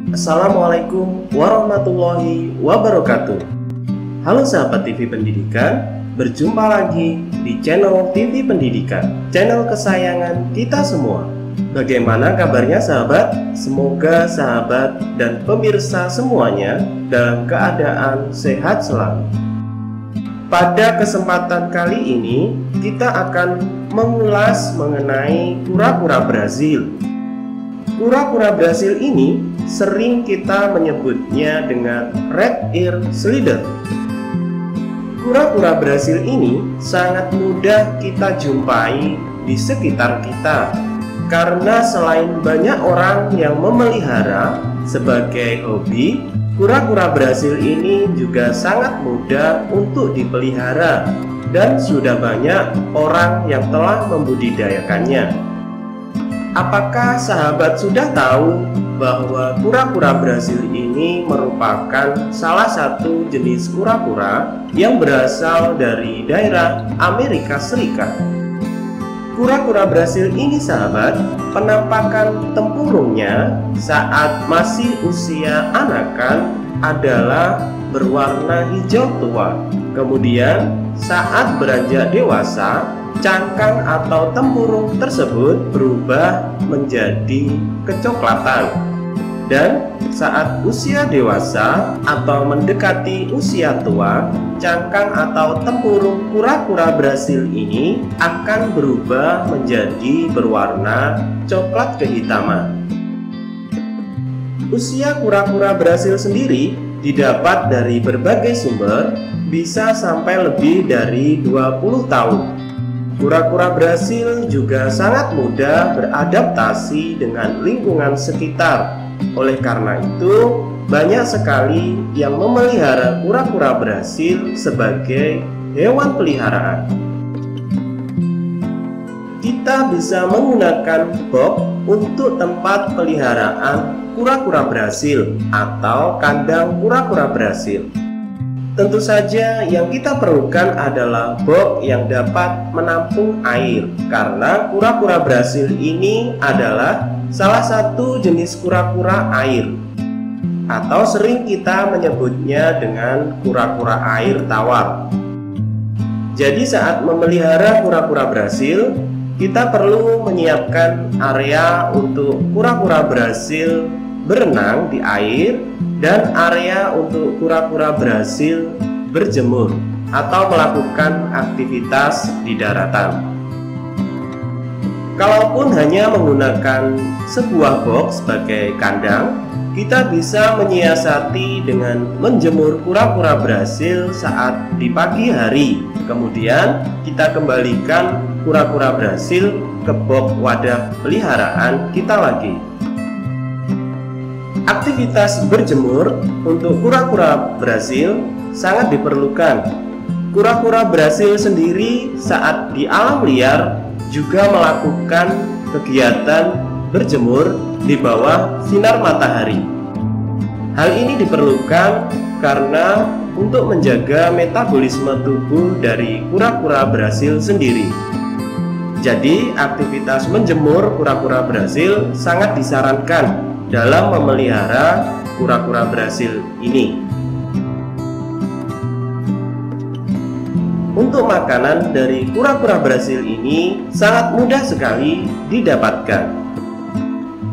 Assalamualaikum warahmatullahi wabarakatuh. Halo sahabat TV Pendidikan, berjumpa lagi di channel TV Pendidikan, channel kesayangan kita semua. Bagaimana kabarnya sahabat? Semoga sahabat dan pemirsa semuanya dalam keadaan sehat selalu. Pada kesempatan kali ini kita akan mengulas mengenai kura-kura Brazil. Kura-kura Brazil ini sering kita menyebutnya dengan red ear slider. Kura-kura Brazil ini sangat mudah kita jumpai di sekitar kita, karena selain banyak orang yang memelihara sebagai hobi, kura-kura Brazil ini juga sangat mudah untuk dipelihara dan sudah banyak orang yang telah membudidayakannya. Apakah sahabat sudah tahu bahwa kura-kura Brazil ini merupakan salah satu jenis kura-kura yang berasal dari daerah Amerika Serikat? Kura-kura Brazil ini sahabat, penampakan tempurungnya saat masih usia anakan adalah berwarna hijau tua. Kemudian saat beranjak dewasa, cangkang atau tempurung tersebut berubah menjadi kecoklatan. Dan saat usia dewasa atau mendekati usia tua, cangkang atau tempurung kura-kura Brazil ini akan berubah menjadi berwarna coklat kehitaman. Usia kura-kura Brazil sendiri didapat dari berbagai sumber, bisa sampai lebih dari 20 tahun. Kura-kura Brazil juga sangat mudah beradaptasi dengan lingkungan sekitar. Oleh karena itu, banyak sekali yang memelihara kura-kura Brazil sebagai hewan peliharaan. Kita bisa menggunakan box untuk tempat peliharaan kura-kura Brazil atau kandang kura-kura Brazil. Tentu saja yang kita perlukan adalah box yang dapat menampung air, karena kura-kura Brazil ini adalah salah satu jenis kura-kura air, atau sering kita menyebutnya dengan kura-kura air tawar. Jadi saat memelihara kura-kura Brazil, kita perlu menyiapkan area untuk kura-kura Brazil berenang di air dan area untuk kura-kura Brazil berjemur atau melakukan aktivitas di daratan. Kalaupun hanya menggunakan sebuah box sebagai kandang, kita bisa menyiasati dengan menjemur kura-kura Brazil saat di pagi hari. Kemudian kita kembalikan kura-kura Brazil ke box wadah peliharaan kita lagi. Aktivitas berjemur untuk kura-kura Brazil sangat diperlukan. Kura-kura Brazil sendiri saat di alam liar juga melakukan kegiatan berjemur di bawah sinar matahari. Hal ini diperlukan karena untuk menjaga metabolisme tubuh dari kura-kura Brazil sendiri. Jadi, aktivitas menjemur kura-kura Brazil sangat disarankan dalam memelihara kura-kura Brazil ini. Untuk makanan dari kura-kura Brazil ini sangat mudah sekali didapatkan.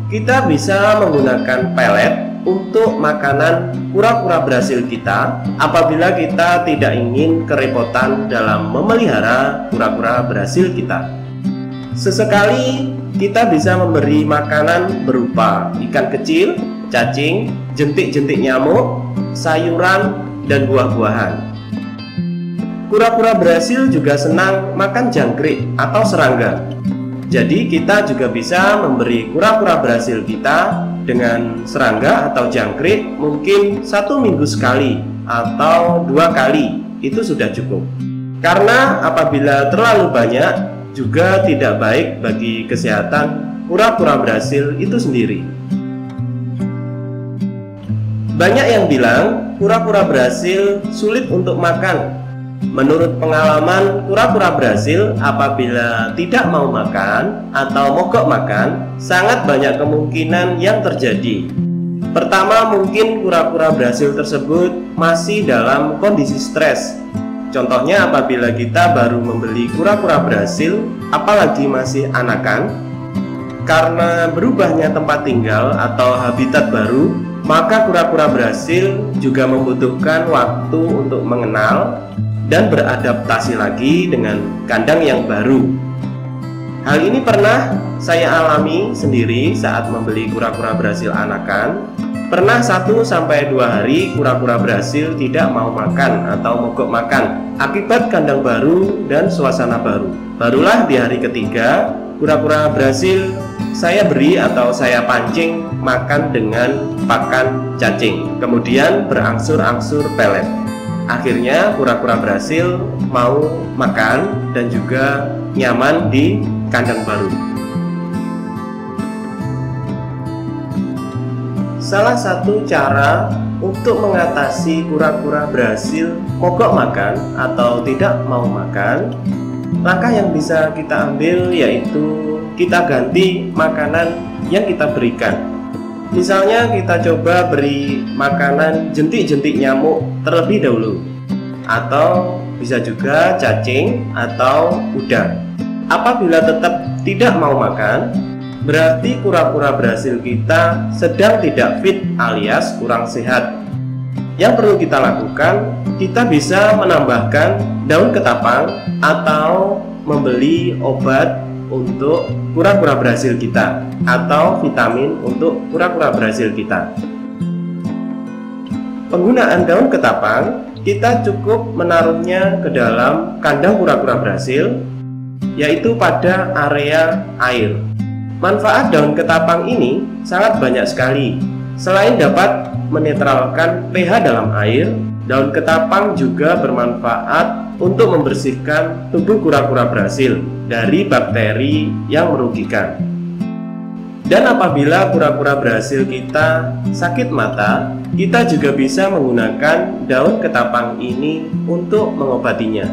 Kita bisa menggunakan pelet untuk makanan kura-kura Brazil kita apabila kita tidak ingin kerepotan dalam memelihara kura-kura Brazil kita. Sesekali kita bisa memberi makanan berupa ikan kecil, cacing, jentik-jentik nyamuk, sayuran, dan buah-buahan. Kura-kura Brazil juga senang makan jangkrik atau serangga. Jadi kita juga bisa memberi kura-kura Brazil kita dengan serangga atau jangkrik mungkin 1 minggu sekali atau 2 kali, itu sudah cukup. Karena apabila terlalu banyak juga tidak baik bagi kesehatan kura-kura Brazil itu sendiri. Banyak yang bilang kura-kura Brazil sulit untuk makan. Menurut pengalaman kura-kura Brazil, apabila tidak mau makan atau mogok makan, sangat banyak kemungkinan yang terjadi. Pertama, mungkin kura-kura Brasil tersebut masih dalam kondisi stres. Contohnya apabila kita baru membeli kura-kura Brasil, apalagi masih anakan, karena berubahnya tempat tinggal atau habitat baru, maka kura-kura Brasil juga membutuhkan waktu untuk mengenal dan beradaptasi lagi dengan kandang yang baru. Hal ini pernah saya alami sendiri saat membeli kura-kura Brasil anakan. Pernah 1-2 hari kura-kura Brasil tidak mau makan atau mogok makan akibat kandang baru dan suasana baru. Barulah di hari ketiga, kura-kura Brasil saya beri atau saya pancing makan dengan pakan cacing, kemudian berangsur-angsur pelet. Akhirnya kura-kura Brasil mau makan dan juga nyaman di kandang baru. Salah satu cara untuk mengatasi kura-kura Brasil mogok makan atau tidak mau makan, langkah yang bisa kita ambil yaitu kita ganti makanan yang kita berikan. Misalnya kita coba beri makanan jentik-jentik nyamuk terlebih dahulu, atau bisa juga cacing atau udang. Apabila tetap tidak mau makan, berarti kura-kura Brasil kita sedang tidak fit alias kurang sehat. Yang perlu kita lakukan, kita bisa menambahkan daun ketapang atau membeli obat untuk kura-kura Brasil kita atau vitamin untuk kura-kura Brasil kita. Penggunaan daun ketapang, kita cukup menaruhnya ke dalam kandang kura-kura Brasil, yaitu pada area air. Manfaat daun ketapang ini sangat banyak sekali. Selain dapat menetralkan pH dalam air, daun ketapang juga bermanfaat untuk membersihkan tubuh kura-kura Brasil dari bakteri yang merugikan. Dan apabila kura-kura Brasil kita sakit mata, kita juga bisa menggunakan daun ketapang ini untuk mengobatinya.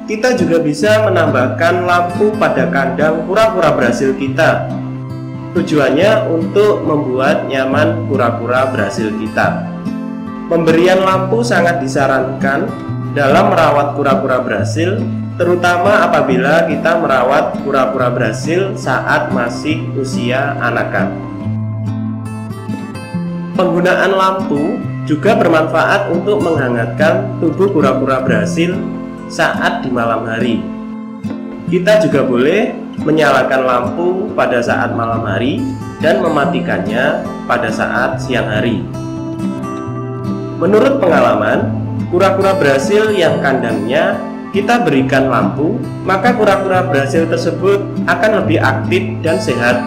Kita juga bisa menambahkan lampu pada kandang kura-kura Brasil kita. Tujuannya untuk membuat nyaman kura-kura Brasil kita. Pemberian lampu sangat disarankan dalam merawat kura-kura Brasil, terutama apabila kita merawat kura-kura Brasil saat masih usia anakan. Penggunaan lampu juga bermanfaat untuk menghangatkan tubuh kura-kura Brasil saat di malam hari. Kita juga boleh menyalakan lampu pada saat malam hari dan mematikannya pada saat siang hari. Menurut pengalaman, kura-kura Brasil yang kandangnya kita berikan lampu, maka kura-kura Brasil tersebut akan lebih aktif dan sehat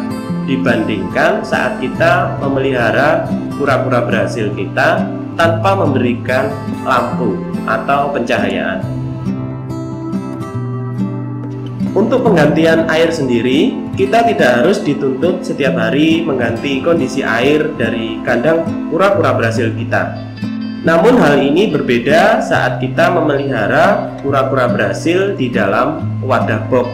dibandingkan saat kita memelihara kura-kura Brasil kita tanpa memberikan lampu atau pencahayaan. Untuk penggantian air sendiri, kita tidak harus dituntut setiap hari mengganti kondisi air dari kandang kura-kura Brasil kita. Namun hal ini berbeda saat kita memelihara kura-kura Brasil di dalam wadah box.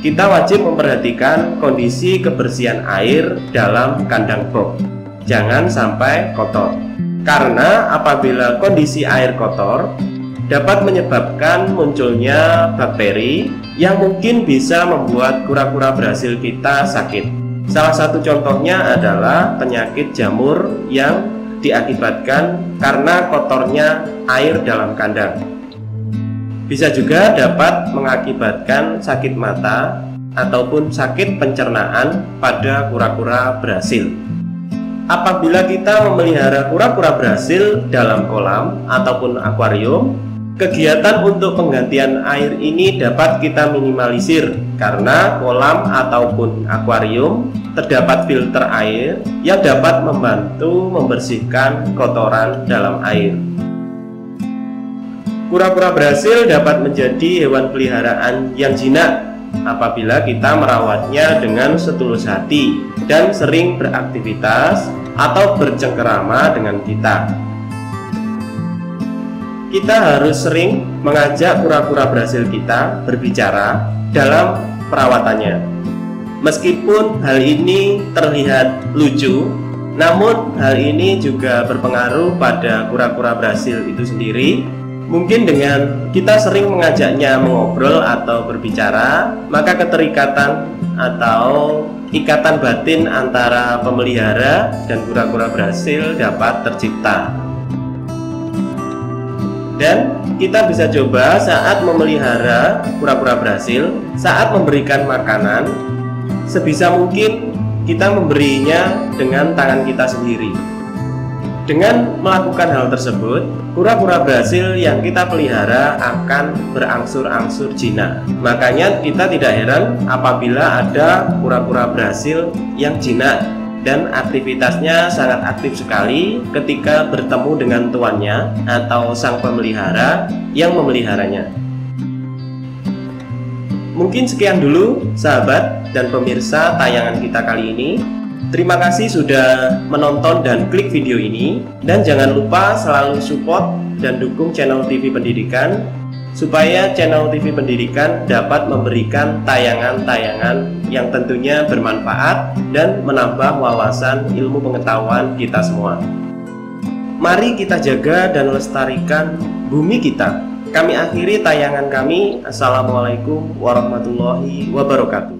Kita wajib memperhatikan kondisi kebersihan air dalam kandang box. Jangan sampai kotor. Karena apabila kondisi air kotor, dapat menyebabkan munculnya bakteri yang mungkin bisa membuat kura-kura Brasil kita sakit. Salah satu contohnya adalah penyakit jamur yang diakibatkan karena kotornya air dalam kandang. Bisa juga dapat mengakibatkan sakit mata ataupun sakit pencernaan pada kura-kura Brasil. Apabila kita memelihara kura-kura Brasil dalam kolam ataupun akuarium, kegiatan untuk penggantian air ini dapat kita minimalisir karena kolam ataupun akuarium terdapat filter air yang dapat membantu membersihkan kotoran dalam air. Kura-kura Brasil dapat menjadi hewan peliharaan yang jinak apabila kita merawatnya dengan setulus hati dan sering beraktivitas atau bercengkerama dengan kita. Kita harus sering mengajak kura-kura Brasil kita berbicara dalam perawatannya. Meskipun hal ini terlihat lucu, Namun hal ini juga berpengaruh pada kura-kura Brasil itu sendiri. Mungkin dengan kita sering mengajaknya mengobrol atau berbicara, maka keterikatan atau ikatan batin antara pemelihara dan kura-kura Brasil dapat tercipta. Dan kita bisa coba saat memelihara kura-kura Brasil, saat memberikan makanan, sebisa mungkin kita memberinya dengan tangan kita sendiri. Dengan melakukan hal tersebut, kura-kura Brasil yang kita pelihara akan berangsur-angsur jinak. Makanya kita tidak heran apabila ada kura-kura Brasil yang jinak dan aktivitasnya sangat aktif sekali ketika bertemu dengan tuannya atau sang pemelihara yang memeliharanya. Mungkin sekian dulu sahabat dan pemirsa tayangan kita kali ini. Terima kasih sudah menonton dan klik video ini. Dan jangan lupa selalu support dan dukung channel TV Pendidikan, supaya channel TV Pendidikan dapat memberikan tayangan-tayangan yang tentunya bermanfaat dan menambah wawasan ilmu pengetahuan kita semua. Mari kita jaga dan lestarikan bumi kita. Kami akhiri tayangan kami. Assalamualaikum warahmatullahi wabarakatuh.